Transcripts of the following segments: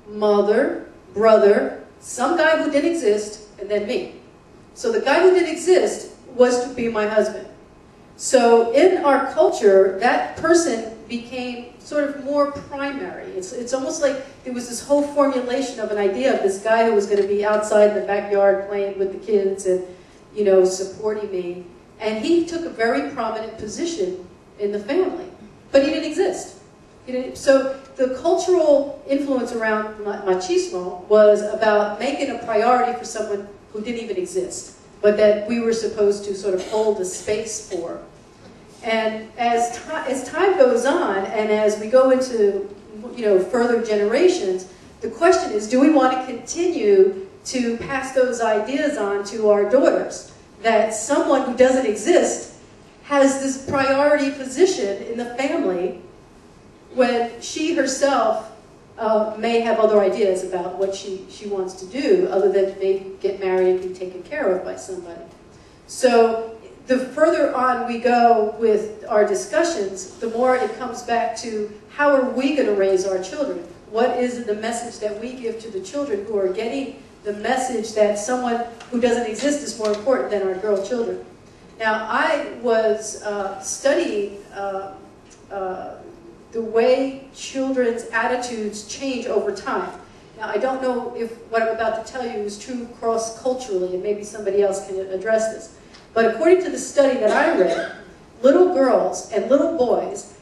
mother, brother, some guy who didn't exist, and then me. So the guy who didn't exist was to be my husband. So in our culture, that person became sort of more primary. It's almost like there was this whole formulation of an idea of this guy who was going to be outside in the backyard playing with the kids and, you know, supporting me. And he took a very prominent position in the family, but he didn't exist. So the cultural influence around machismo was about making a priority for someone who didn't even exist, but that we were supposed to sort of hold a space for. And as time goes on, and as we go into, you know, further generations, the question is, do we want to continue to pass those ideas on to our daughters? That someone who doesn't exist has this priority position in the family when she herself may have other ideas about what she wants to do, other than maybe get married and be taken care of by somebody. So the further on we go with our discussions, the more it comes back to how are we going to raise our children? What is the message that we give to the children who are getting the message that someone who doesn't exist is more important than our girl children? Now, I was studying the way children's attitudes change over time. Now, I don't know if what I'm about to tell you is true cross-culturally, and maybe somebody else can address this. But according to the study that I read, little girls and little boys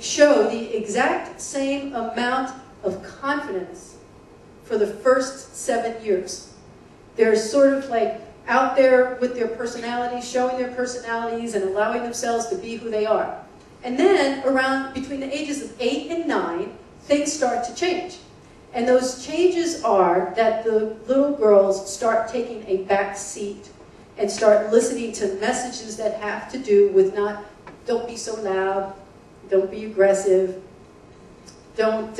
show the exact same amount of confidence for the first 7 years. They're sort of like out there with their personalities, showing their personalities and allowing themselves to be who they are. And then around between the ages of 8 and 9, things start to change. And those changes are that the little girls start taking a back seat and start listening to messages that have to do with don't be so loud, don't be aggressive, don't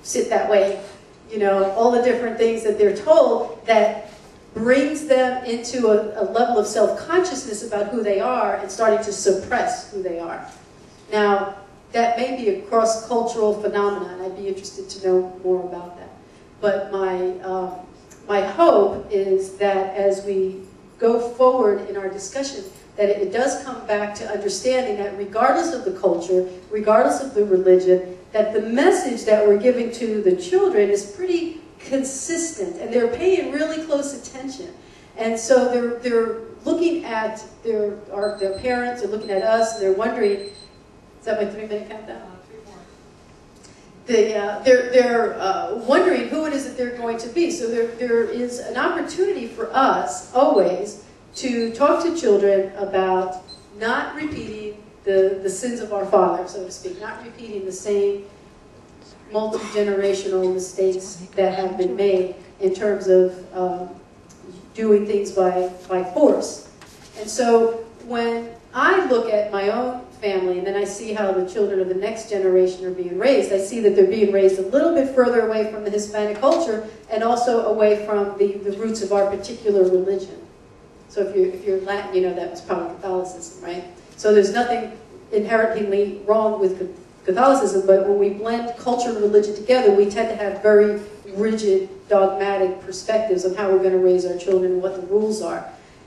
sit that way, you know, all the different things that they're told that brings them into a level of self-consciousness about who they are and starting to suppress who they are. Now, that may be a cross-cultural phenomenon. I'd be interested to know more about that. But my hope is that as we go forward in our discussion, that it does come back to understanding that regardless of the culture, regardless of the religion, that the message that we're giving to the children is pretty consistent, and they're paying really close attention. And so they're looking at their parents, they're looking at us, and they're wondering, is that my 3-minute countdown? 3 more. They're wondering who it is that they're going to be. So there is an opportunity for us always to talk to children about not repeating the sins of our father, so to speak, not repeating the same multi-generational mistakes that have been made in terms of doing things by force. And so when I look at my own family and then I see how the children of the next generation are being raised, I see that they're being raised a little bit further away from the Hispanic culture and also away from the roots of our particular religion. So if you're Latin, you know that was probably Catholicism, right? So there's nothing inherently wrong with Catholicism, but when we blend culture and religion together, we tend to have very rigid, dogmatic perspectives on how we're going to raise our children and what the rules are.